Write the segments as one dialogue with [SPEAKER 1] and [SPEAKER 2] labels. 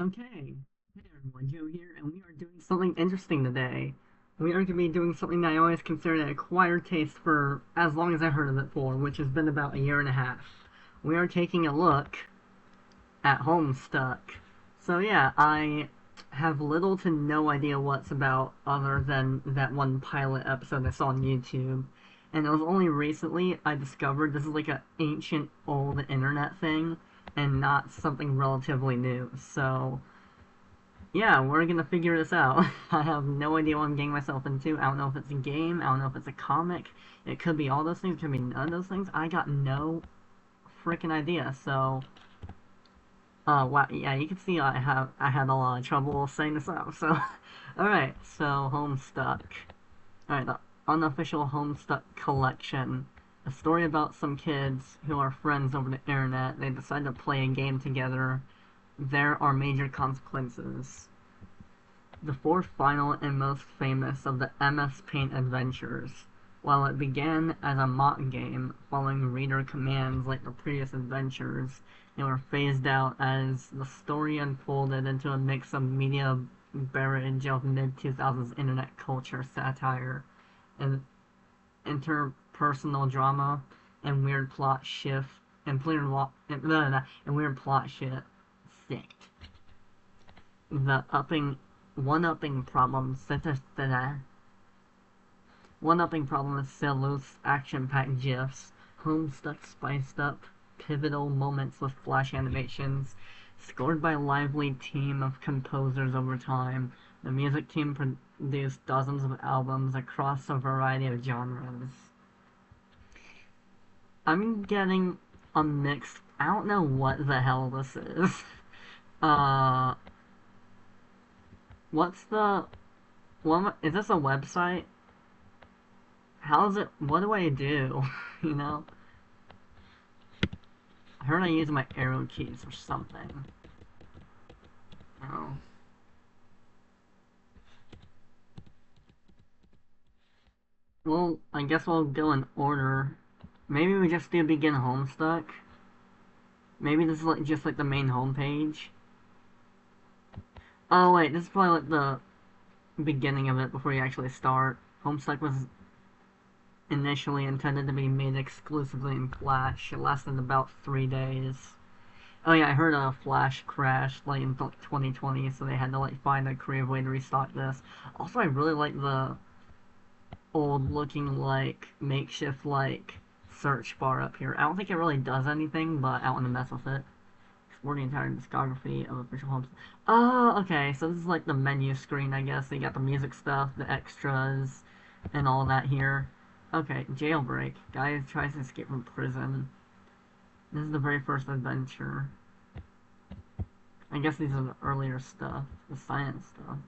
[SPEAKER 1] Okay, hey everyone, Joe here, and we are doing something interesting today. We are going to be doing something that I always considered an acquired taste for as long as I heard of it for, which has been about a year and a half. We are taking a look at Homestuck. So yeah, I have little to no idea what's about other than that one pilot episode I saw on YouTube. And it was only recently I discovered this is like an ancient old internet thing and not something relatively new. So yeah, we're gonna figure this out. I have no idea what I'm getting myself into. I don't know if it's a game. I don't know if it's a comic. It could be all those things. It could be none of those things. I got no freaking idea. So, wow, yeah, you can see I had a lot of trouble saying this out. So, all right. So, Homestuck. All right, the unofficial Homestuck collection. A story about some kids who are friends over the internet. They decide to play a game together. There are major consequences. The fourth final and most famous of the MS Paint adventures. While it began as a mock game, following reader commands like the previous adventures, they were phased out as the story unfolded into a mix of media beverage of mid-2000s internet culture satire and interpersonal drama and weird plot shift and weird plot shit. Sick. The one-upping problem one-upping problem is still loose action-packed gifs, Homestuck spiced up pivotal moments with flash animations, scored by a lively team of composers over time. The music team produced dozens of albums across a variety of genres. I'm getting a mixed. I don't know what the hell this is. Uh, what's the what? Is this a website? How's it? What do I do? You know? I heard I use my arrow keys or something. Oh. Well, I guess we'll go in order. Maybe we just do begin Homestuck. Maybe this is like just like the main homepage. Oh wait, this is probably like the beginning of it before you actually start. Homestuck was initially intended to be made exclusively in Flash. It lasted about 3 days. Oh yeah, I heard a Flash crashed like in 2020, so they had to like find a creative way to restock this. Also, I really like the old looking like makeshift like search bar up here. I don't think it really does anything, but I want to mess with it. Explore the entire discography of official homes. Oh, okay, so this is like the menu screen, I guess. So you got the music stuff, the extras, and all that here. Okay, jailbreak. Guy tries to escape from prison. This is the very first adventure. I guess these are the earlier stuff, the science stuff.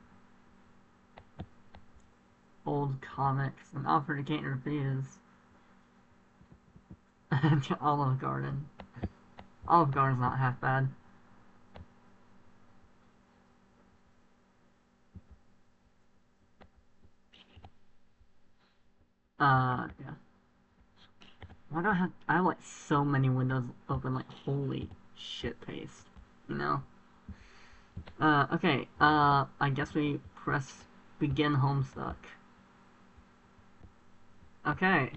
[SPEAKER 1] Old comics, an offer you can't refuse. Olive Garden. Olive Garden's not half bad. Yeah. Why do I have like so many windows open, like holy shit paste, you know? Okay, I guess we press begin Homestuck. Okay,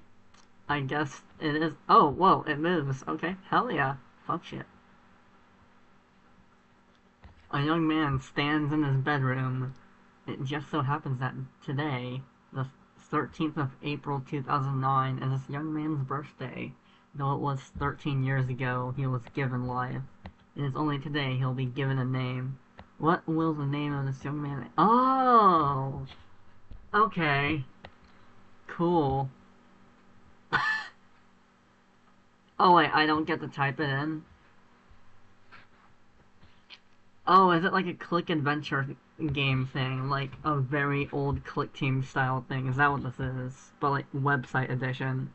[SPEAKER 1] I guess it is, oh, whoa, it moves, okay, hell yeah, fuck shit. A young man stands in his bedroom. It just so happens that today, the 13th of April 2009, is this young man's birthday. Though it was 13 years ago he was given life, it is only today he'll be given a name. What will the name of this young man be? Oh! Okay. Cool. Oh wait, I don't get to type it in? Oh, is it like a click adventure game thing? Like a very old click team style thing? Is that what this is? But like website edition.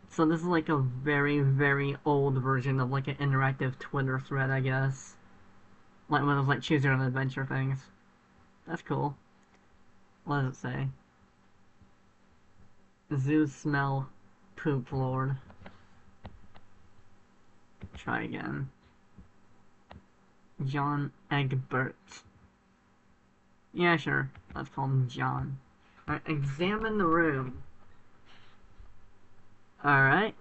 [SPEAKER 1] So this is like a very, very old version of like an interactive Twitter thread, I guess. Like one of those like choose your own adventure things. That's cool. What does it say? Zoos smell poop lord. Try again. John Egbert. Yeah, sure. Let's call him John. Alright, examine the room. Alright.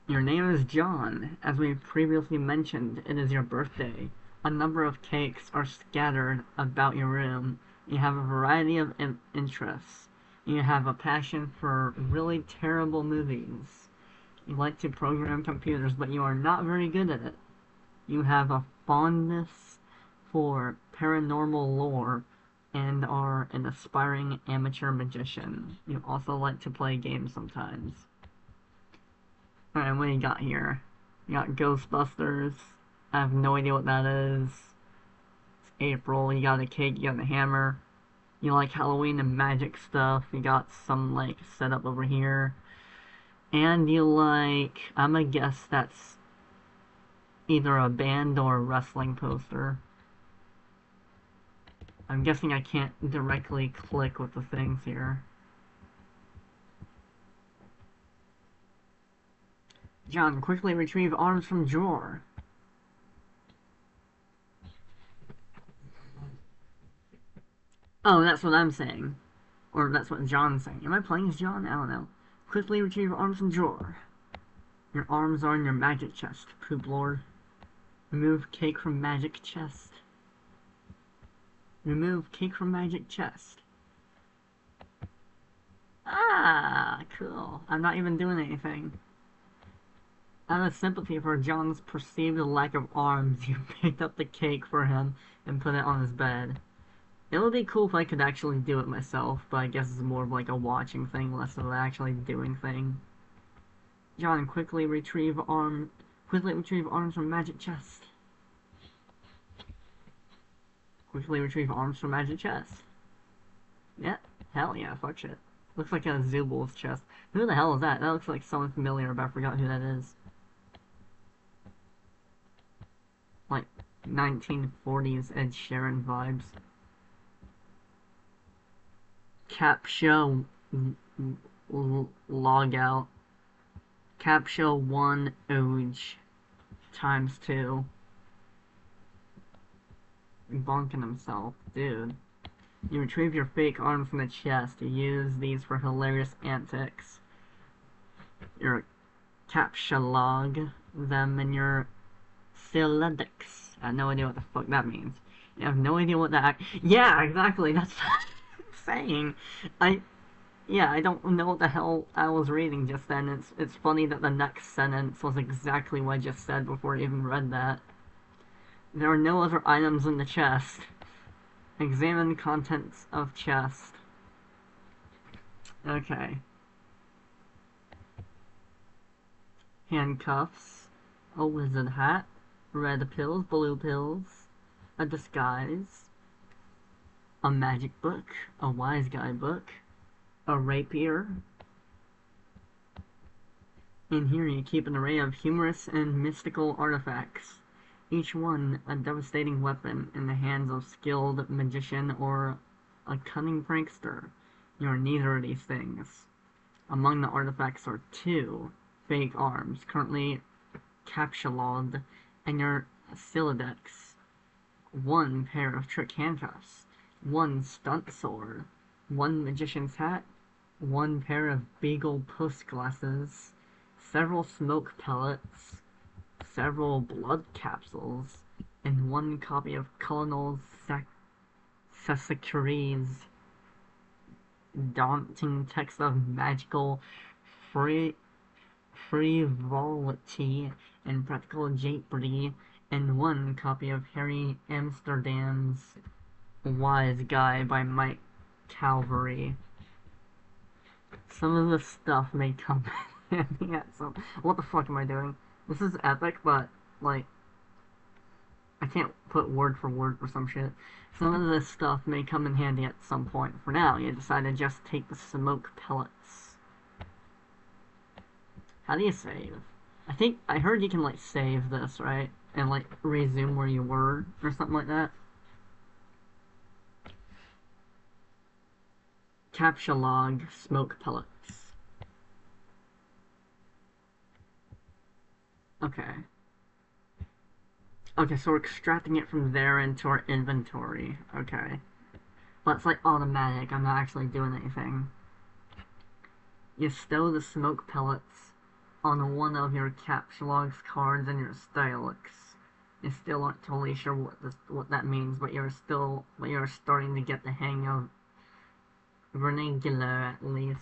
[SPEAKER 1] Your name is John. As we previously mentioned, it is your birthday. A number of cakes are scattered about your room. You have a variety of interests. You have a passion for really terrible movies. You like to program computers, but you are not very good at it. You have a fondness for paranormal lore and are an aspiring amateur magician. You also like to play games sometimes. Alright, what do you got here? You got Ghostbusters. I have no idea what that is. It's April. You got a cake, you got a hammer. You like Halloween and magic stuff. You got some, like, setup over here. And you like... I'm gonna guess that's either a band or a wrestling poster. I'm guessing I can't directly click with the things here. John, quickly retrieve arms from drawer. Oh, that's what I'm saying. Or that's what John's saying. Am I playing as John? I don't know. Quickly retrieve arms from drawer. Your arms are in your magic chest, poop lord. Remove cake from magic chest. Remove cake from magic chest. Ah, cool. I'm not even doing anything. Out of sympathy for John's perceived lack of arms, you picked up the cake for him and put it on his bed. It would be cool if I could actually do it myself, but I guess it's more of like a watching thing, less of an actually doing thing. John, quickly retrieve arms from magic chest. Quickly retrieve arms from magic chest. Yeah, hell yeah, fuck shit. Looks like a Zubal's chest. Who the hell is that? That looks like someone familiar, but I forgot who that is. Like 1940s Ed Sheeran vibes. Captcha logout. Captcha 1 OJ times 2. Bonking himself, dude. You retrieve your fake arms from the chest. You use these for hilarious antics. Your captcha log them in your Siledics. I have no idea what the fuck that means. You have no idea what that... Yeah, exactly, that's what I'm saying. I don't know what the hell I was reading just then. It's funny that the next sentence was exactly what I just said before I even read that. There are no other items in the chest. Examine contents of chest. Okay. Handcuffs. A wizard hat. Red pills, blue pills. A disguise. A magic book. A wise guy book. A rapier. In here you keep an array of humorous and mystical artifacts, each one a devastating weapon in the hands of a skilled magician or a cunning prankster. You are neither of these things. Among the artifacts are 2 fake arms, currently capsuled, and your Silodex, 1 pair of trick handcuffs, 1 stunt sword, 1 magician's hat, 1 pair of beagle post glasses, several smoke pellets, several blood capsules, and 1 copy of Colonel Sasakuri's daunting text of magical frivolity and practical jeopardy, and 1 copy of Harry Amsterdam's Wise Guy by Mike Calvary. Some of the stuff may come in handy at some... What the fuck am I doing? This is epic, but, like, I can't put word for some shit. Some of this stuff may come in handy at some point. For now, you decide to just take the smoke pellets. How do you save? I heard you can, like, save this, right? And, like, resume where you were, or something like that. Captcha log, smoke pellets. Okay. Okay, so we're extracting it from there into our inventory. Okay. But it's like automatic. I'm not actually doing anything. You stow the smoke pellets on one of your captchalogs cards and your stylix. You still aren't totally sure what that means, but you're starting to get the hang of vernacular at least.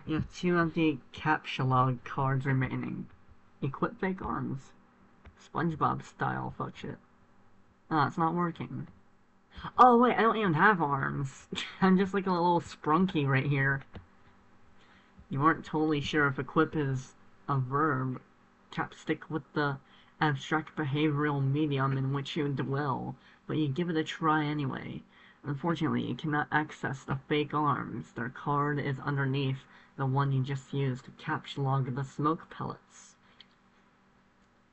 [SPEAKER 1] You have 2 empty captchalog cards remaining. Equip fake arms. SpongeBob style, fuck shit. Ah, it's not working. Oh wait, I don't even have arms. I'm just like a little sprunky right here. You aren't totally sure if equip is a verb. Stick with the abstract behavioral medium in which you dwell, but you give it a try anyway. Unfortunately, you cannot access the fake arms. Their card is underneath the one you just used to captchalog the smoke pellets.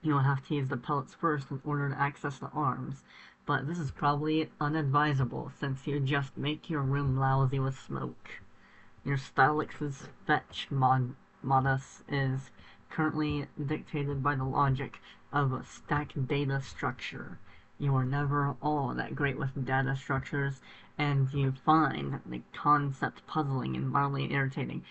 [SPEAKER 1] You'll have to use the pellets first in order to access the arms, but this is probably unadvisable since you just make your room lousy with smoke. Your Stylix's fetch modus is currently dictated by the logic of a stack data structure. You are never all that great with data structures, and you find the concept puzzling and mildly irritating.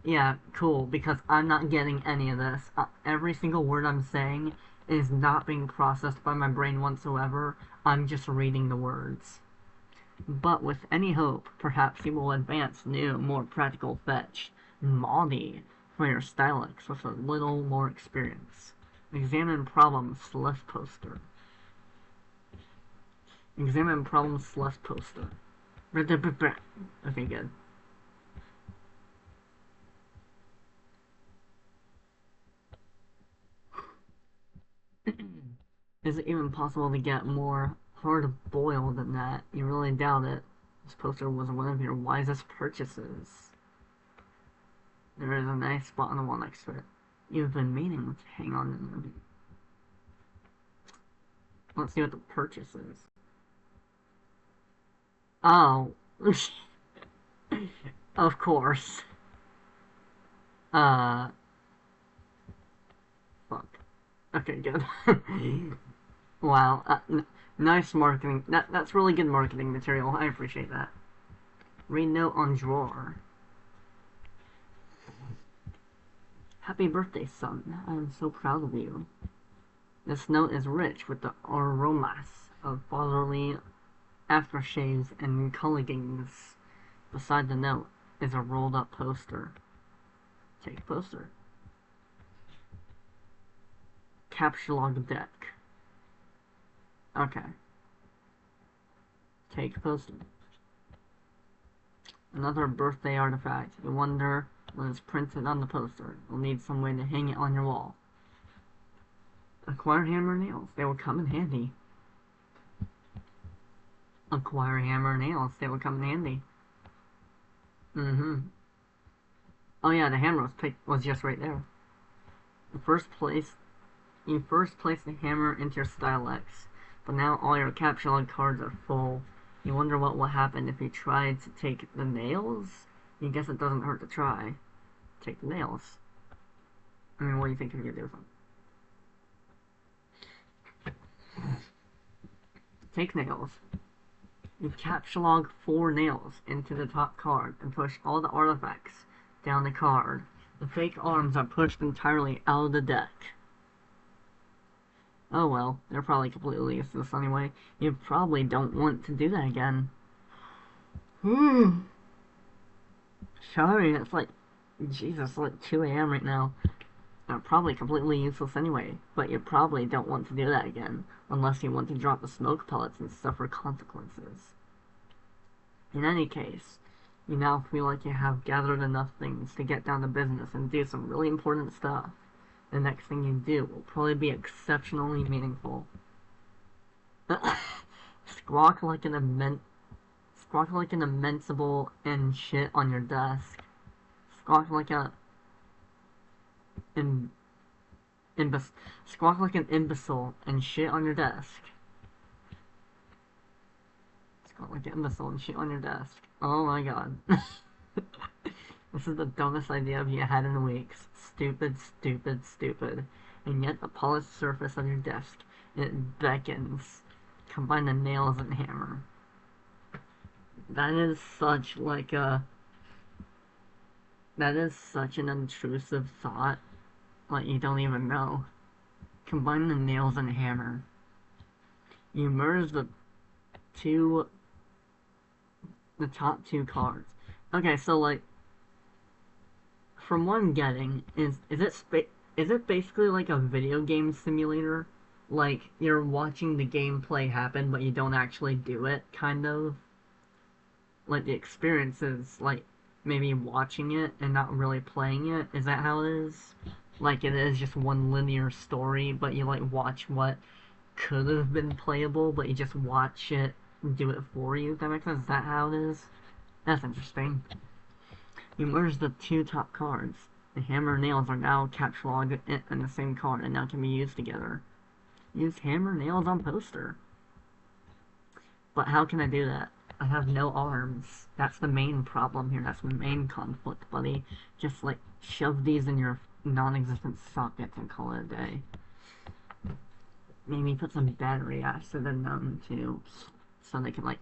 [SPEAKER 1] Yeah, cool, because I'm not getting any of this. Every single word I'm saying is not being processed by my brain whatsoever. I'm just reading the words. But with any hope, perhaps you will advance new, more practical fetch, Maudie, for your Stylix with a little more experience. Examine problems left poster. Examine problems left poster. Okay, good. Is it even possible to get more hard-boiled than that? You really doubt it. This poster was one of your wisest purchases. There is a nice spot on the wall next to it. You've been meaning to hang on to them. Let's see what the purchase is. Oh. Of course. Fuck. Okay, good. Wow. Nice marketing. That's really good marketing material. I appreciate that. Read note on drawer. Happy birthday, son. I am so proud of you. This note is rich with the aromas of fatherly aftershaves and culligings. Beside the note is a rolled up poster. Take poster. Captchalog deck. Okay. Take poster. Another birthday artifact. You wonder when it's printed on the poster. You'll need some way to hang it on your wall. Acquire hammer nails. They will come in handy. Acquire hammer nails. They will come in handy. Oh yeah, the hammer was just right there. You first place the hammer into your Stylix, but now all your captchalog cards are full. You wonder what will happen if you tried to take the nails? You guess it doesn't hurt to try. Take the nails. I mean, what do you think you could do with them? Take nails. You captchalog 4 nails into the top card and push all the artifacts down the card. The fake arms are pushed entirely out of the deck. Oh well, they're probably completely useless anyway. You probably don't want to do that again. Sorry, it's like, Jesus, it's like 2 a.m. right now. They're probably completely useless anyway, but you probably don't want to do that again, unless you want to drop the smoke pellets and suffer consequences. In any case, you now feel like you have gathered enough things to get down to business and do some really important stuff. The next thing you do will probably be exceptionally meaningful. Squawk like an immensible and shit on your desk. Squawk like squawk like an imbecile and shit on your desk. Squawk like an imbecile and shit on your desk. Oh my god. This is the dumbest idea I've had in weeks. Stupid, stupid, stupid. And yet the polished surface of your desk It beckons. Combine the nails and hammer. That is such like a... That is such an intrusive thought. Like, you don't even know. Combine the nails and hammer. You merge two... the top two cards. Okay, so like... From what I'm getting, is it basically like a video game simulator? Like, you're watching the gameplay happen, but you don't actually do it, kind of? Like, the experience is, like, maybe watching it and not really playing it? Is that how it is? Like, it is just one linear story, but you, like, watch what could have been playable, but you just watch it do it for you, if that makes sense? Is that how it is? That's interesting. You merge the two top cards. The hammer and nails are now cataloged in the same card and now can be used together. Use hammer nails on poster. But how can I do that? I have no arms. That's the main problem here. That's the main conflict, buddy. Just, like, shove these in your non-existent sockets and call it a day. Maybe put some battery acid in them, too. So they can, like...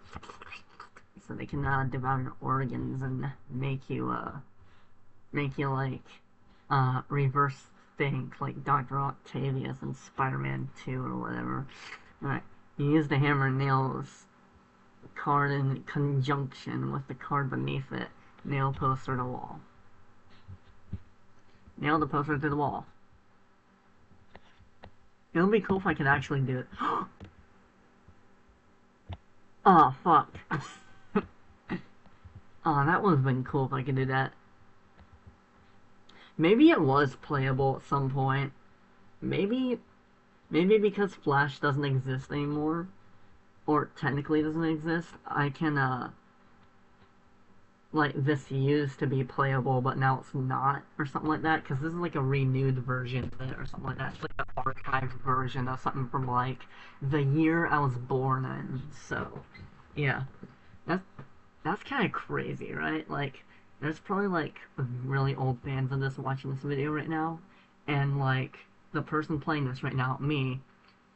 [SPEAKER 1] So they can, devour your organs and make you, like, reverse think, like Dr. Octavius in Spider-Man 2 or whatever. Alright, you use the hammer and nails card in conjunction with the card beneath it. Nail poster to wall. Nail the poster to the wall. It would be cool if I could actually do it. Oh, fuck. Oh, that would have been cool if I could do that. Maybe it was playable at some point. Maybe because Flash doesn't exist anymore, or technically doesn't exist, I can, like, this used to be playable, but now it's not, or something like that, because this is like a renewed version of it, or something like that. It's like an archived version of something from, like, the year I was born in, so, yeah. That's kind of crazy, right? Like, there's probably, like, really old fans of this watching this video right now, and, like, the person playing this right now, me,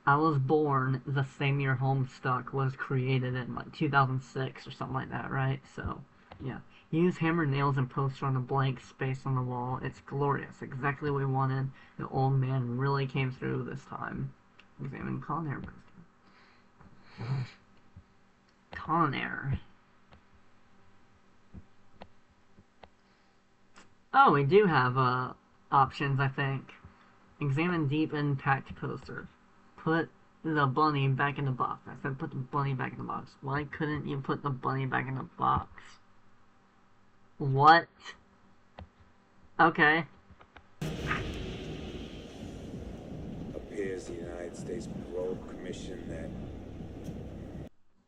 [SPEAKER 1] I was born the same year Homestuck was created in, like, 2006 or something like that, right? So, yeah. Use hammer nails and poster on a blank space on the wall. It's glorious. Exactly what we wanted. The old man really came through this time. Examine culinary poster. Culinary. Oh, we do have, options, I think. Examine deep impact poster. Put the bunny back in the box. I said put the bunny back in the box. Why couldn't you put the bunny back in the box? What? Okay.
[SPEAKER 2] Appears the United States Parole Commission that...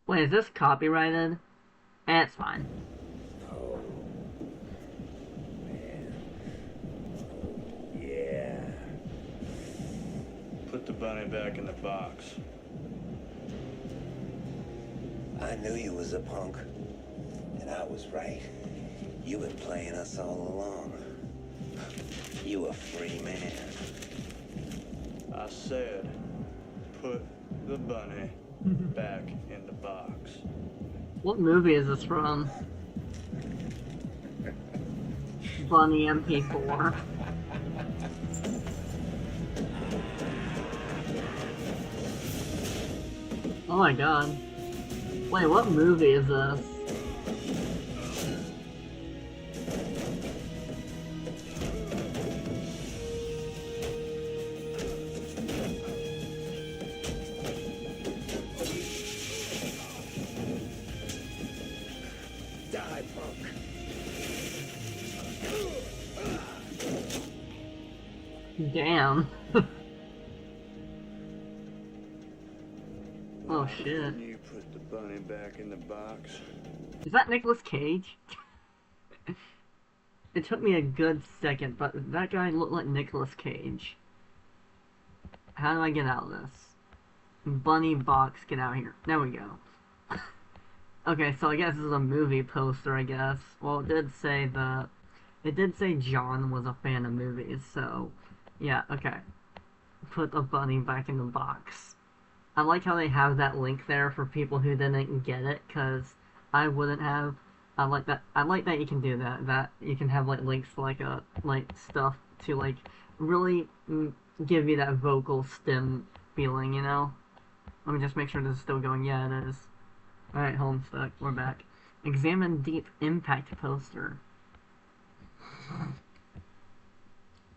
[SPEAKER 1] Wait, is this copyrighted? It's fine.
[SPEAKER 2] Oh, man. Oh, yeah.
[SPEAKER 3] Put the bunny back in the box.
[SPEAKER 2] I knew you was a punk, and I was right. You been playing us all along. You a free man.
[SPEAKER 3] I said, put the bunny back in the box.
[SPEAKER 1] What movie is this from? Bunny MP4. Oh my god. Wait, what movie is this?
[SPEAKER 2] Die, punk.
[SPEAKER 1] Damn. Oh shit.
[SPEAKER 3] You put the bunny back in the box.
[SPEAKER 1] Is that Nicolas Cage? It took me a good second, but that guy looked like Nicolas Cage. How do I get out of this? Bunny box, get out here. There we go. Okay, so I guess this is a movie poster, I guess. Well, it did say John was a fan of movies, so... Yeah, okay. Put the bunny back in the box. I like how they have that link there for people who didn't get it, because I wouldn't have. I like that. I like that you can do that. That you can have like links to like stuff to like really give you that vocal stim feeling. You know. Let me just make sure this is still going. Yeah, it is. All right, Homestuck. We're back. Examine deep impact poster.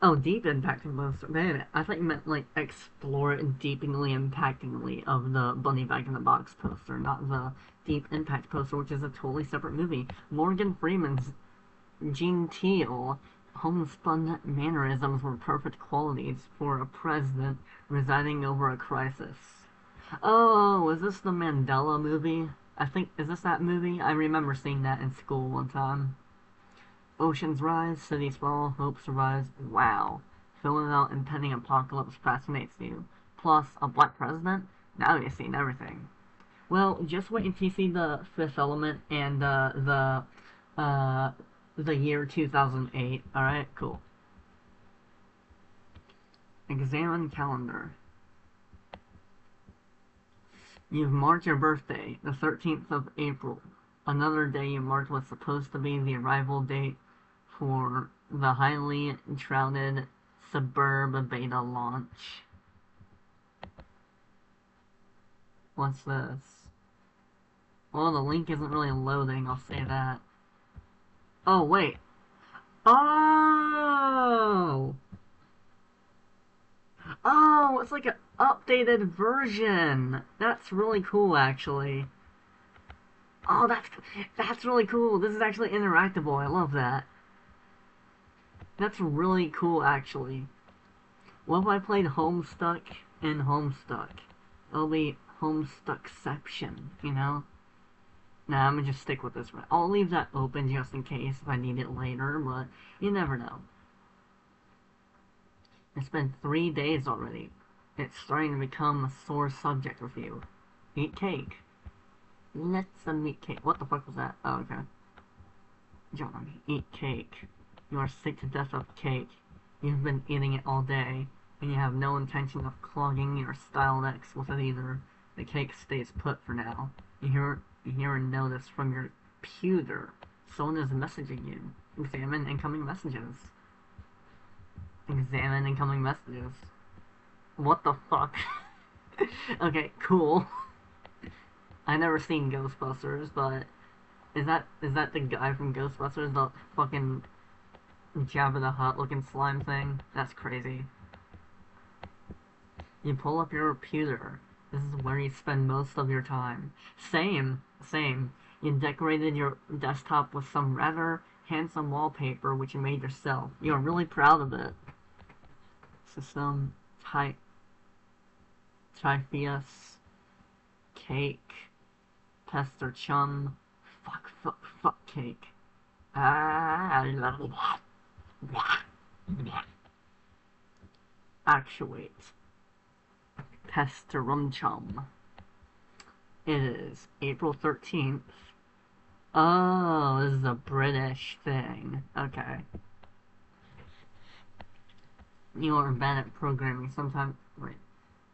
[SPEAKER 1] Oh, deep impacting poster. Man, I thought you meant like explore it deeply impactingly of the Bunny Back in the Box poster, not the Deep Impact poster, which is a totally separate movie. Morgan Freeman's genteel, homespun mannerisms were perfect qualities for a president residing over a crisis. Oh, is this the Mandela movie? I think, is this that movie? I remember seeing that in school one time. Oceans rise, cities fall, hope survives. Wow. Filling out impending apocalypse fascinates you. Plus, a black president? Now you've seen everything. Well, just wait until you see the Fifth Element and uh, the year 2008. Alright, cool. Examine calendar. You've marked your birthday, the 13th of April. Another day you marked was supposed to be the arrival date for the highly touted Suburb beta launch. What's this? Well, the link isn't really loading, I'll say that. Oh, wait. Oh! Oh, it's like an updated version. That's really cool, actually. Oh, that's really cool. This is actually interactable. I love that. That's really cool, actually. What if I played Homestuck and Homestuck? It'll be Homestuckception, you know? Nah, I'm gonna just stick with this. I'll leave that open just in case if I need it later, but you never know. It's been 3 days already. It's starting to become a sore subject with you. Eat cake. Let's eat cake. What the fuck was that? Oh, okay. John, eat cake. You are sick to death of cake. You've been eating it all day, and you have no intention of clogging your Stylex with it either. The cake stays put for now. You hear a notice from your computer. Someone is messaging you. Examine incoming messages. Examine incoming messages. What the fuck? Okay, cool. I never seen Ghostbusters, but is that the guy from Ghostbusters? The fucking Jabba the Hutt looking slime thing? That's crazy. You pull up your computer. This is where you spend most of your time. Same. You decorated your desktop with some rather handsome wallpaper which you made yourself. You are really proud of it. System Typheus Cake Pester Chum Fuck Cake. Actuate Pesterum Chum. It is April 13th. Oh, this is a British thing. Okay. You are bad at programming. Sometimes, wait.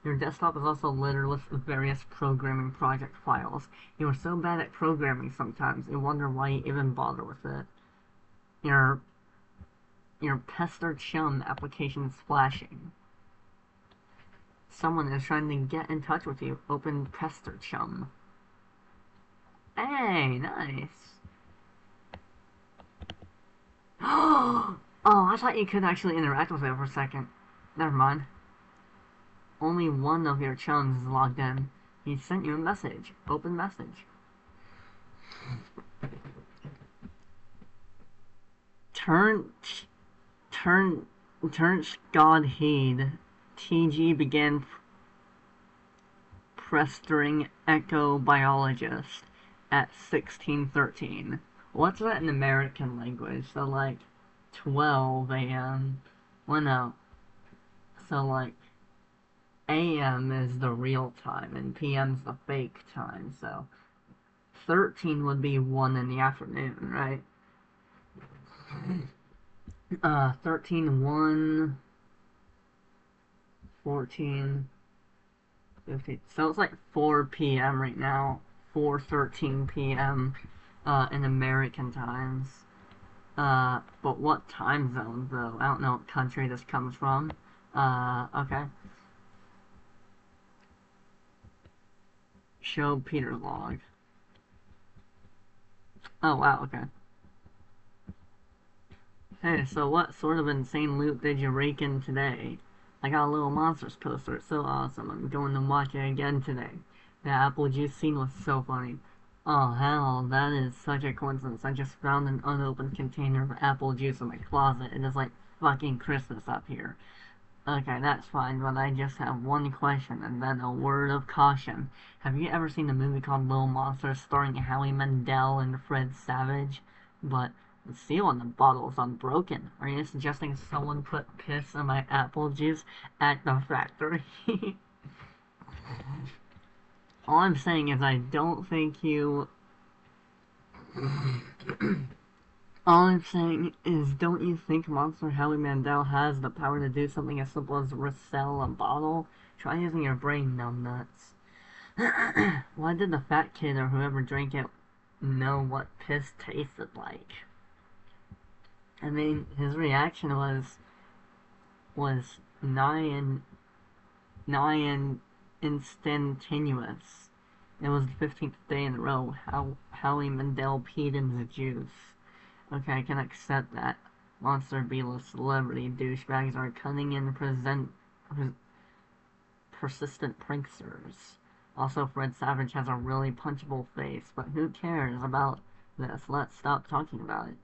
[SPEAKER 1] Your desktop is also littered with various programming project files. You are so bad at programming sometimes, you wonder why you even bother with it. Your Pester Chum application is flashing. Someone is trying to get in touch with you. Open Pester Chum. Hey, nice. Oh, I thought you could actually interact with it for a second. Never mind. Only one of your chums is logged in. He sent you a message. Open message. Turn Godheed. TG began pestering echo biologist at 1613. What's that in American language? So like 12 a.m. Well, no. So like AM is the real time and PM's the fake time. So 13 would be 1 in the afternoon, right? 13, 1, 14, 4:50. So it's like 4 p.m. right now. 4:13 p.m. In American times. But what time zone though? I don't know what country this comes from. Okay. Show Peter's log. Oh wow, okay. Hey, so what sort of insane loot did you rake in today? I got a little monsters poster. It's so awesome. I'm going to watch it again today. The apple juice scene was so funny. Oh hell, that is such a coincidence. I just found an unopened container of apple juice in my closet. It is like fucking Christmas up here. Okay, that's fine, but I just have one question and then a word of caution. Have you ever seen a movie called Little Monsters starring Howie Mandel and Fred Savage? But the seal on the bottle is unbroken. Are you suggesting someone put piss in my apple juice at the factory? All I'm saying is I don't think you... All I'm saying is, don't you think Monster Howie Mandel has the power to do something as simple as resell a bottle? Try using your brain, numbnuts. Why did the fat kid or whoever drank it know what piss tasted like? I mean, his reaction was nigh and instantaneous. It was the 15th day in a row how Howie Mandel peed in the juice. Okay, I can accept that. Monster B-list celebrity douchebags are cunning and persistent pranksters. Also, Fred Savage has a really punchable face, but who cares about this? Let's stop talking about it.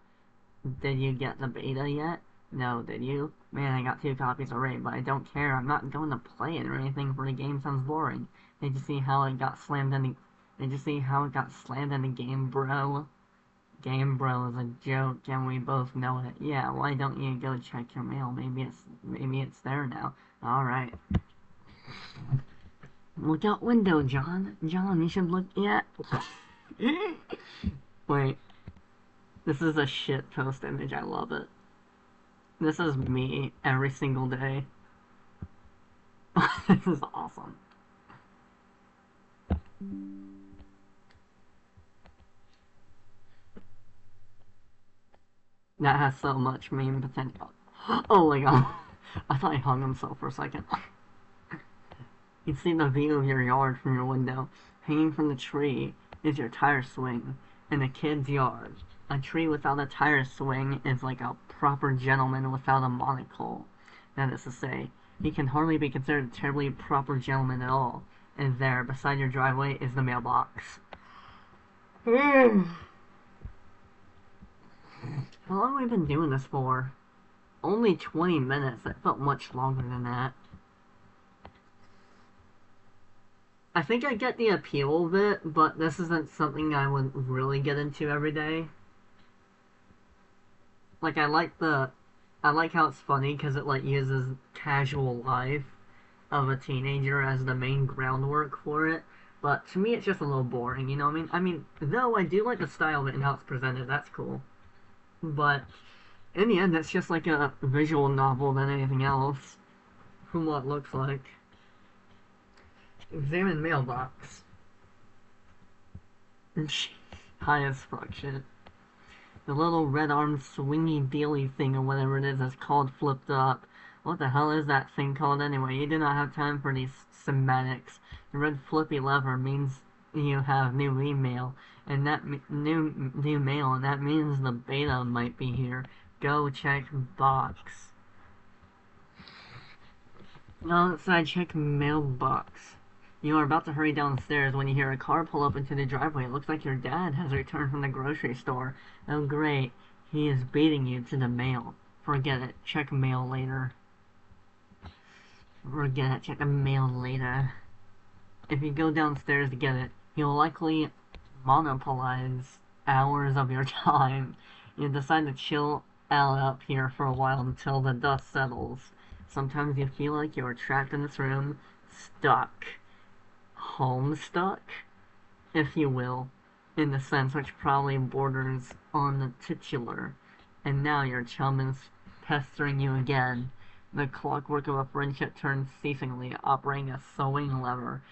[SPEAKER 1] Did you get the beta yet? No, did you? Man, I got 2 copies already, but I don't care. I'm not going to play it or anything, for the game sounds boring. Did you see how it got slammed in the... Did you see how it got slammed in the game, bro? Game Bro is a joke, and we both know it. Yeah, why don't you go check your mail? Maybe it's there now. Alright. Look out window, John. John, you should look... Yeah. Wait. This is a shit post image. I love it. This is me every single day. This is awesome. That has so much meme potential. Oh my god. I thought he hung himself for a second. You see the view of your yard from your window. Hanging from the tree is your tire swing in a kid's yard. A tree without a tire swing is like a proper gentleman without a monocle. That is to say, he can hardly be considered a terribly proper gentleman at all. And there, beside your driveway, is the mailbox. How long have we been doing this for? Only 20 minutes. That felt much longer than that. I think I get the appeal of it, but this isn't something I would really get into every day. Like, I like how it's funny because it, like, uses casual life of a teenager as the main groundwork for it. But to me, it's just a little boring, you know what I mean? I mean, though I do like the style of it and how it's presented, that's cool. But in the end, it's just like a visual novel than anything else, from what it looks like. Examine mailbox. High as fuck shit. The little red-armed swingy dealy thing or whatever it is called flipped up. What the hell is that thing called anyway? You do not have time for these semantics. The red flippy lever means you have new email, and that new mail, and that means the beta might be here. Go check box. Outside, check mailbox. You are about to hurry downstairs when you hear a car pull up into the driveway. It looks like your dad has returned from the grocery store. Oh great, he is beating you to the mail. Forget it, check mail later. Forget it, check the mail later. If you go downstairs to get it, you'll likely monopolize hours of your time. You decide to chill out up here for a while until the dust settles. Sometimes you feel like you are trapped in this room, stuck. Homestuck, if you will, in the sense which probably borders on the titular. And now your chum is pestering you again. The clockwork of a friendship turns ceasingly, operating a sewing lever,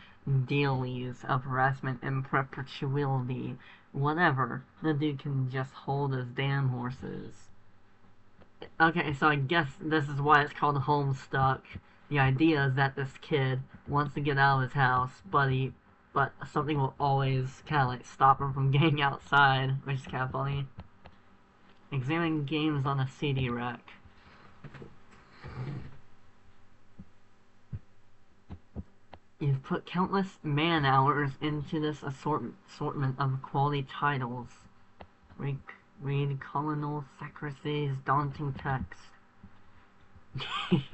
[SPEAKER 1] dailies of harassment and perpetuity. Whatever. The dude can just hold his damn horses. Okay, so I guess this is why it's called Homestuck. The idea is that this kid wants to get out of his house, but something will always kind of like stop him from getting outside, which is kind of funny. Examine games on a CD rack. You've put countless man-hours into this assortment of quality titles. Read, read Colonel Sacracy's daunting text.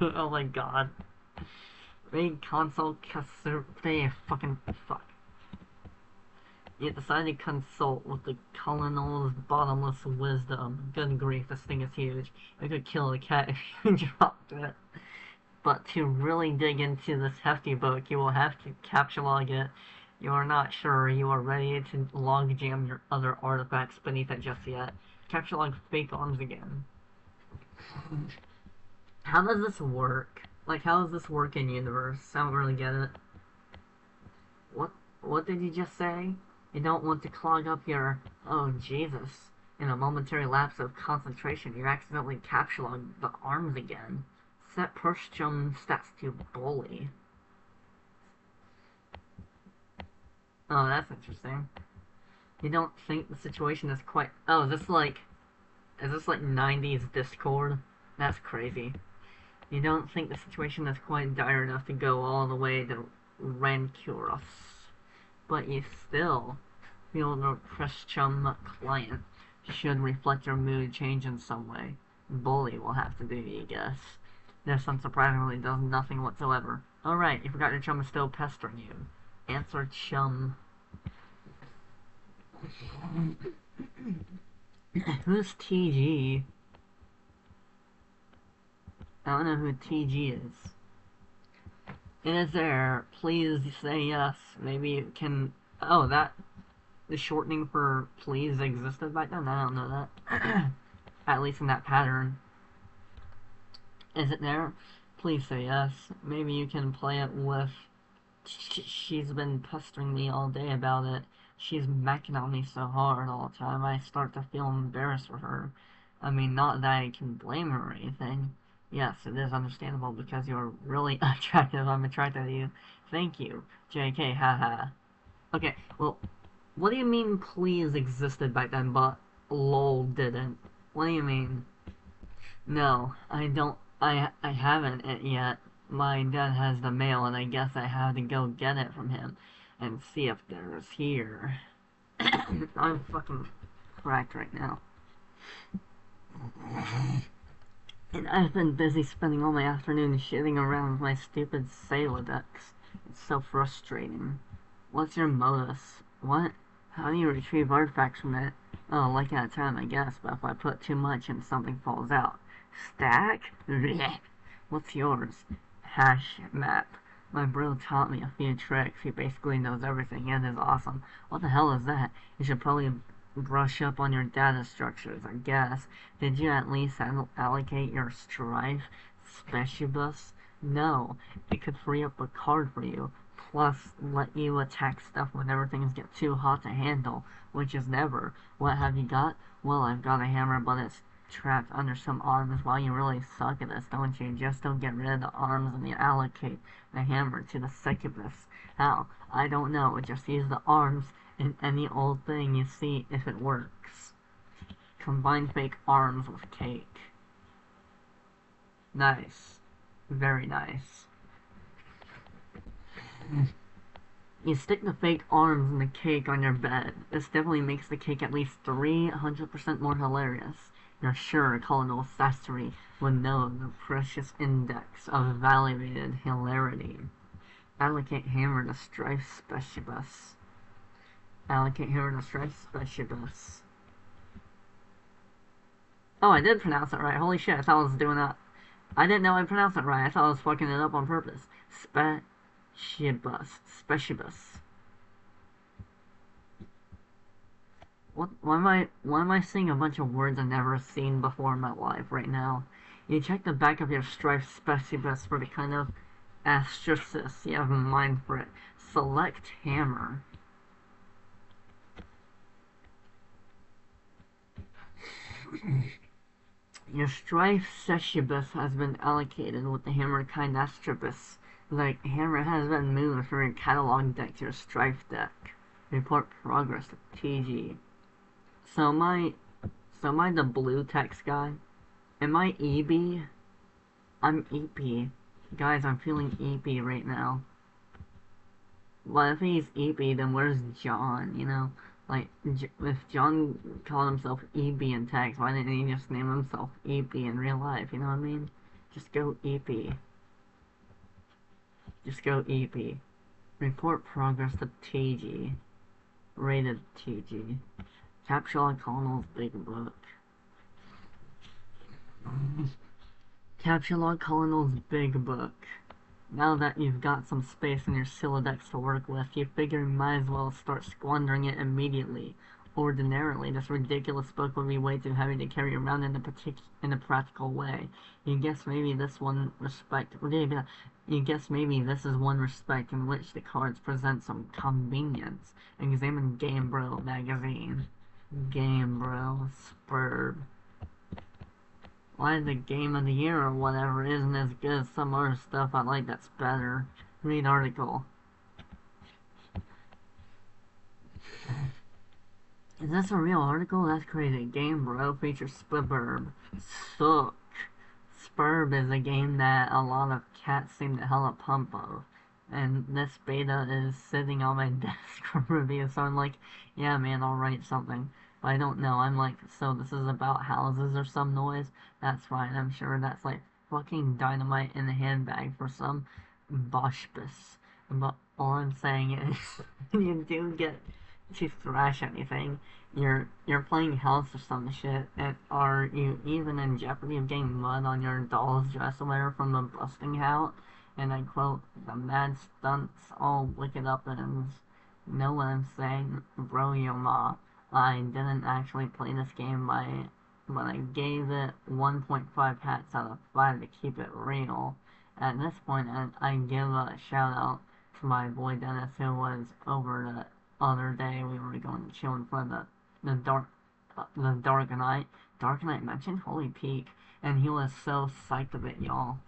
[SPEAKER 1] Oh my god. Read console Cassette fucking fuck. You decided to consult with the Colonel's bottomless wisdom. Good grief, this thing is huge. It could kill a cat if you dropped it. But to really dig into this hefty book, you will have to captchalogue it. You are not sure you are ready to logjam your other artifacts beneath it just yet. Captchalogue fake arms again. How does this work? Like, how does this work in universe? I don't really get it. What did you just say? You don't want to clog up your... Oh, Jesus. In a momentary lapse of concentration, you accidentally captchalogged the arms again. Set Pershchum stats to bully. Oh, that's interesting. You don't think the situation is quite... Oh, is this like 90s Discord? That's crazy. You don't think the situation is quite dire enough to go all the way to rancorous. But you still feel the Pershchum client should reflect your mood change in some way. Bully will have to do, you guess. This unsurprisingly does nothing whatsoever. Oh right, you forgot your chum is still pestering you. Answer chum. Who's TG? I don't know who TG is. It is there. Please say yes. Maybe you can... Oh, that... The shortening for please existed back then? I don't know that. At least in that pattern. Is it there? Please say yes. Maybe you can play it with... She's been pestering me all day about it. She's macking on me so hard all the time. I start to feel embarrassed for her. I mean, not that I can blame her or anything. Yes, it is understandable because you're really attractive. I'm attracted to you. Thank you. JK, haha. Okay, well, what do you mean please existed back then, but lol didn't? What do you mean? No, I don't. I haven't it yet. My dad has the mail, and I guess I have to go get it from him and see if there's here. I'm fucking cracked right now. And I've been busy spending all my afternoon shitting around with my stupid Salodex. It's so frustrating. What's your modus? What? How do you retrieve artifacts from it? Oh, like at a time, I guess, but if I put too much and something falls out. Stack? What's yours? Hash map. My bro taught me a few tricks. He basically knows everything and is awesome. What the hell is that? You should probably brush up on your data structures, I guess. Did you at least allocate your strife specialbus? No. It could free up a card for you. Plus, let you attack stuff whenever things get too hot to handle, which is never. What have you got? Well, I've got a hammer, but it's trapped under some arms. While you really suck at this, don't you? Just don't get rid of the arms and you allocate the hammer to the succubus. How? I don't know. Just use the arms in any old thing you see if it works. Combine fake arms with cake. Nice. Very nice. You stick the fake arms in the cake on your bed. This definitely makes the cake at least 300% more hilarious. You're sure Colonel Sassery would know the precious index of evaluated hilarity. Allocate hammer to strife specialbus. Allocate hammer to strife specialbus. Oh, I did pronounce it right. Holy shit, I thought I was doing that. I didn't know I pronounced it right. I thought I was fucking it up on purpose. Specialbus. Specialbus. What? Why am I seeing a bunch of words I've never seen before in my life right now? You check the back of your Strife Specibus for the kind of asterisk you have in mind for it. Select hammer. Your Strife Specibus has been allocated with the hammer kind astribus. The hammer has been moved from your catalog deck to your Strife deck. Report progress to TG. So am I the blue text guy? Am I EB? I'm EP. Guys, I'm feeling EP right now. Well, if he's EP, then where's John, you know? Like, if John called himself EB in text, why didn't he just name himself EP in real life, you know what I mean? Just go EP. Just go EP. Report progress to TG. Rated TG. Capture all Colonel's big book. Capture Log Colonel's big book. Now that you've got some space in your Silodex to work with, you figure you might as well start squandering it immediately. Ordinarily, this ridiculous book would be way too heavy to carry around in a practical way. You guess maybe this is one respect in which the cards present some convenience. Examine Game Bro magazine. Game Bro, Spurb. Why the game of the year or whatever isn't as good as some other stuff I like that's better. Read article. Is this a real article? That's crazy. Game Bro features Spurb. Suck. Spurb is a game that a lot of cats seem to hella pump of. And this beta is sitting on my desk for review, so I'm like, yeah man, I'll write something. But I don't know, I'm like, so this is about houses or some noise? That's fine, I'm sure that's like fucking dynamite in the handbag for some boshbus. But all I'm saying is, when you do get to thrash anything, you're playing house or some shit, and are you even in jeopardy of getting mud on your doll's dress or whatever from the busting out? And I quote, the mad stunts all wicked up and know what I'm saying? Bro, yo ma. I didn't actually play this game but I gave it 1.5 hats out of 5 to keep it real. At this point, I give a shout out to my boy Dennis, who was over the other day. We were going to chill in front of the Dark Knight. Dark Knight mentioned? Holy peak. And he was so psyched of it, y'all.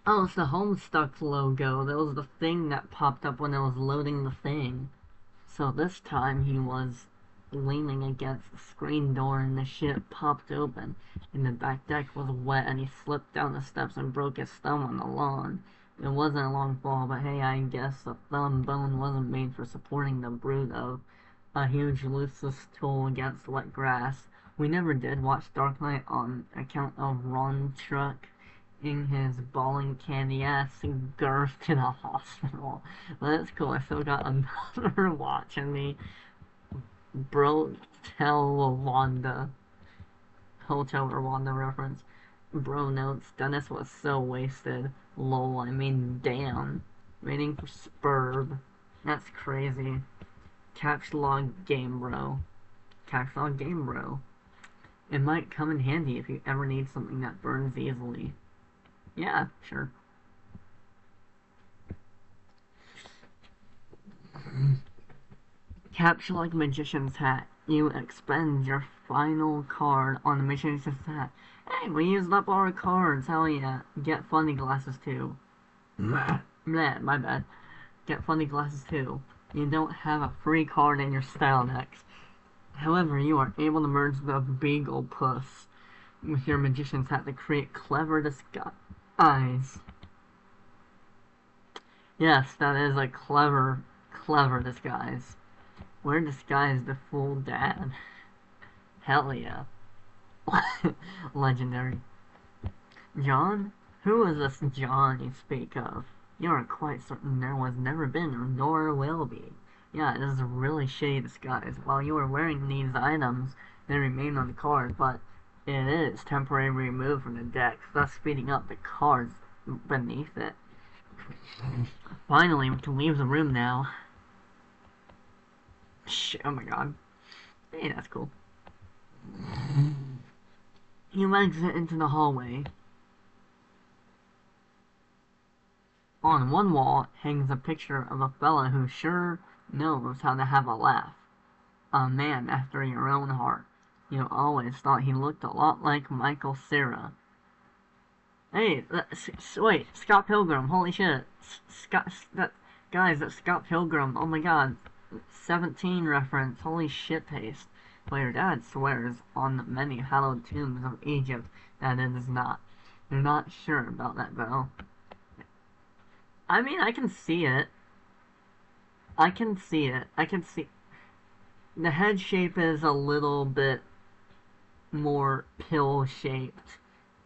[SPEAKER 1] Oh, it's the Homestuck logo. That was the thing that popped up when I was loading the thing. So this time he was leaning against the screen door and the shit popped open. And the back deck was wet and he slipped down the steps and broke his thumb on the lawn. It wasn't a long fall, but hey, I guess the thumb bone wasn't made for supporting the brute of a huge luceless tool against wet grass. We never did watch Dark Knight on account of Ron Truck in his bawling candy ass girth to the hospital. But it's cool, I still got another watch in me. Bro, tell Wanda. Hotel Rwanda reference. Bro notes, Dennis was so wasted. Lol, I mean, damn. Waiting for Spurb. That's crazy. Capture log game, bro. Capture log game, bro. It might come in handy if you ever need something that burns easily. Yeah, sure. Capture like Magician's Hat. You expend your final card on the Magician's Hat. Hey, we used up all our cards. Hell yeah. Get funny glasses too. Bleh, my bad. Get funny glasses too. You don't have a free card in your style decks. However, you are able to merge the Beagle Puss with your Magician's Hat to create clever disguise. Yes, that is a clever disguise. We're disguised the full dad. Hell yeah. Legendary. John? Who is this John you speak of? You are quite certain there was never been, nor will be. Yeah, it is a really shitty disguise. While you are wearing these items, they remain on the card, but it is temporarily removed from the deck, thus speeding up the cards beneath it. Finally, we can leave the room now. Oh my god. Hey, that's cool. You exit into the hallway. On one wall hangs a picture of a fella who sure knows how to have a laugh. A man after your own heart. You always thought he looked a lot like Michael Cera. Hey, wait, Scott Pilgrim, holy shit. Guys, that's Scott Pilgrim, oh my god. 17 reference, holy shit taste. But your dad swears on the many hallowed tombs of Egypt that it is not. You're not sure about that though. I mean, I can see it. I can see it. I can see... The head shape is a little bit more pill-shaped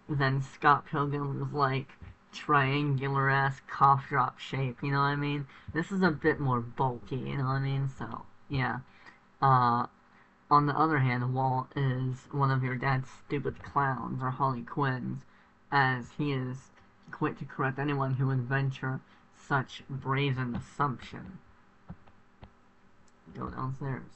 [SPEAKER 1] than Scott Pilgrim's, like, triangular-ass cough drop shape, you know what I mean? This is a bit more bulky, you know what I mean? So, yeah. On the other hand, Walt is one of your dad's stupid clowns, or Harley Quinns, as he is quick to correct anyone who would venture such brazen assumption. Go downstairs.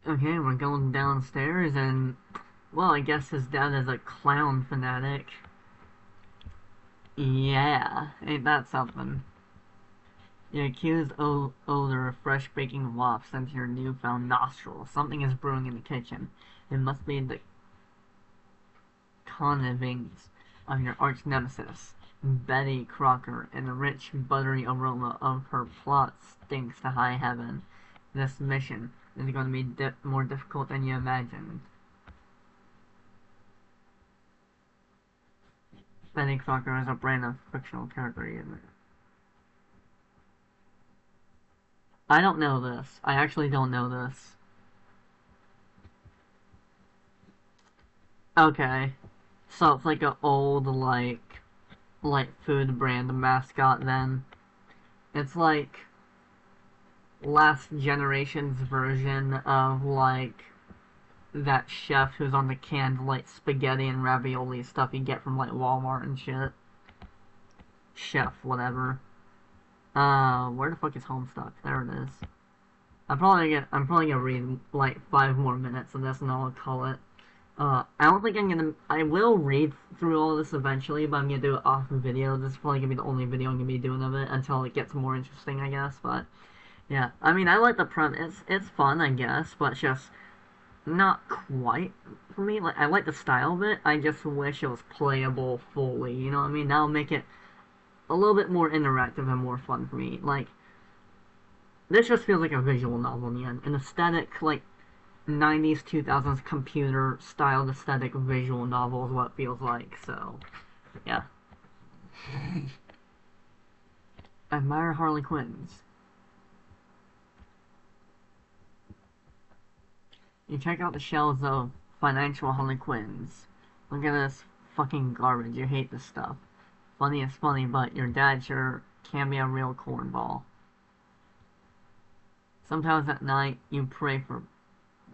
[SPEAKER 1] Okay, we're going downstairs, and, well, I guess his dad is a clown fanatic. Yeah, ain't that something? The accused odor of fresh baking wafts into your newfound nostrils. Something is brewing in the kitchen. It must be the connivings of your arch nemesis, Betty Crocker, and the rich, buttery aroma of her plot stinks to high heaven. This mission is going to be more difficult than you imagined. Betty Crocker is a brand of fictional character, isn't it? I don't know this. I actually don't know this. Okay. So it's like an old, like food brand mascot then. It's like last generation's version of like that chef who's on the canned like spaghetti and ravioli stuff you get from like Walmart and shit. Chef, whatever. Where the fuck is Homestuck? There it is. I'm probably gonna read like 5 more minutes of this and I'll call it. I don't think I will read through all this eventually, but I'm gonna do it off video. This is probably gonna be the only video I'm gonna be doing of it until it gets more interesting, I guess, but yeah. I mean, I like the premise. It's fun, I guess, but just not quite for me. Like, I like the style of it, I just wish it was playable fully, you know what I mean? That'll make it a little bit more interactive and more fun for me. Like, this just feels like a visual novel in the end. An aesthetic, like, 90s, 2000s computer styled aesthetic visual novel is what it feels like, so, yeah. Admire Harley Quinns. You check out the shelves of financial Harley Quinns. Look at this fucking garbage. You hate this stuff. Funny is funny, but your dad sure can be a real cornball. Sometimes at night, you pray for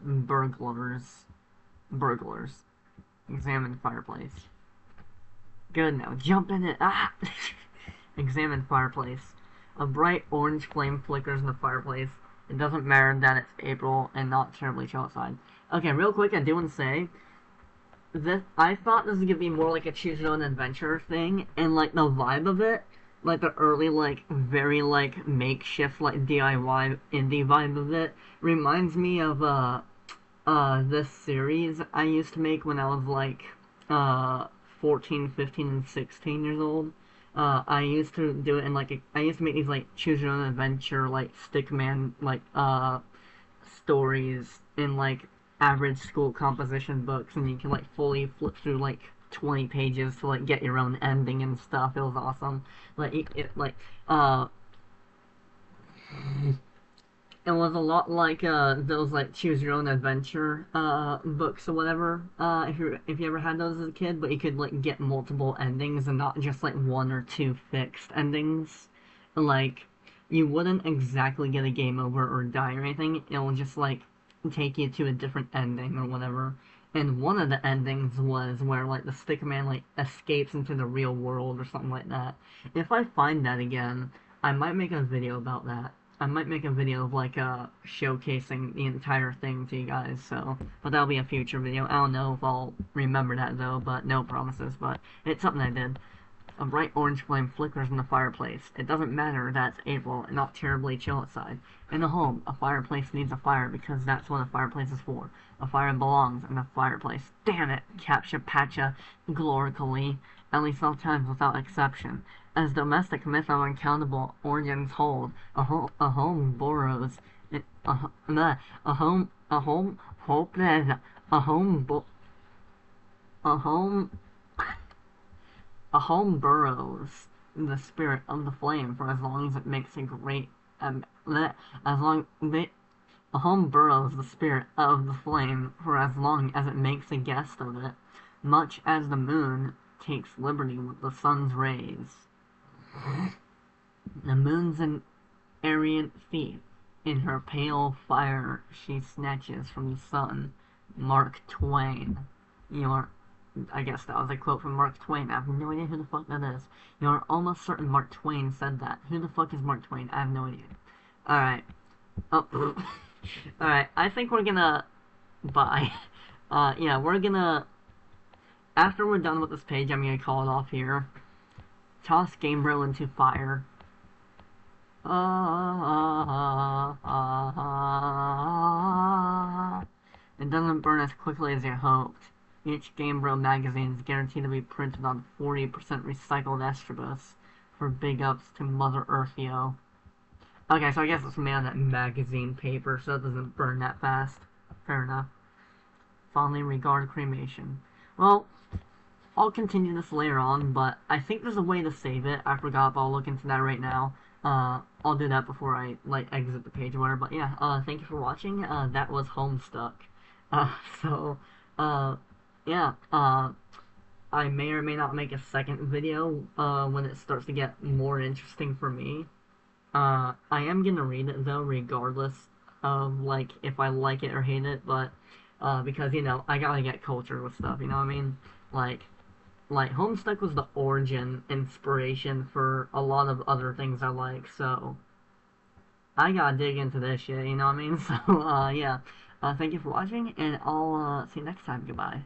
[SPEAKER 1] burglars. Burglars. Examine fireplace. Good, now jump in it. Ah! Examine fireplace. A bright orange flame flickers in the fireplace. It doesn't matter that it's April and not terribly chill outside. Okay, real quick, I do want to say, I thought this was gonna be more like a choose your own adventure thing, and like the vibe of it, like the early, like very like makeshift, like DIY indie vibe of it, reminds me of this series I used to make when I was like 14, 15, and 16 years old. I used to do it in like I used to make these like choose your own adventure like stickman like stories in like average school composition books, and you can like fully flip through like 20 pages to like get your own ending and stuff. It was awesome. Like it was a lot like those like choose your own adventure books or whatever. If you ever had those as a kid, but you could like get multiple endings and not just like one or two fixed endings. Like you wouldn't exactly get a game over or die or anything. It'll just like take you to a different ending or whatever. And one of the endings was where like the stickman like escapes into the real world or something like that. If I find that again, I might make a video about that. I might make a video of like showcasing the entire thing to you guys. So, but that'll be a future video. I don't know if I'll remember that though, but no promises. But it's something I did. A bright orange flame flickers in the fireplace. It doesn't matter that it's April and not terribly chill outside. In a home, a fireplace needs a fire because that's what a fireplace is for. A fire belongs in a fireplace. Damn it! Captcha Patcha glorically, at least sometimes without exception. As domestic myth of uncountable origins hold, a home borrows it, a home hope a home a home a home burrows the spirit of the flame for as long as it makes a great as long a home burrows the spirit of the flame for as long as it makes a guest of it, much as the moon takes liberty with the sun's rays. The moon's an arrant thief. In her pale fire she snatches from the sun. Mark Twain. You're I guess that was a quote from Mark Twain. I have no idea who the fuck that is. You're almost certain Mark Twain said that. Who the fuck is Mark Twain? I have no idea. Alright. Oh. Alright, I think we're gonna... Bye. Yeah, we're gonna... After we're done with this page, I'm gonna call it off here. Toss Gabriel into fire. It doesn't burn as quickly as you hoped. Each Gamebro magazine is guaranteed to be printed on 40% recycled estribus for big ups to Mother Earth, yo. Okay, so I guess it's made on that magazine paper, so it doesn't burn that fast. Fair enough. Fondly regard cremation. Well, I'll continue this later on, but I think there's a way to save it. I forgot, but I'll look into that right now. I'll do that before I, like, exit the page or whatever. But yeah, thank you for watching. That was Homestuck. Yeah, I may or may not make a second video, when it starts to get more interesting for me. I am gonna read it, though, regardless of, like, if I like it or hate it, but, because, you know, I gotta get culture with stuff, you know what I mean? Like, Homestuck was the origin, inspiration for a lot of other things I like, so I gotta dig into this shit, you know what I mean? So, yeah, thank you for watching, and I'll, see you next time, goodbye.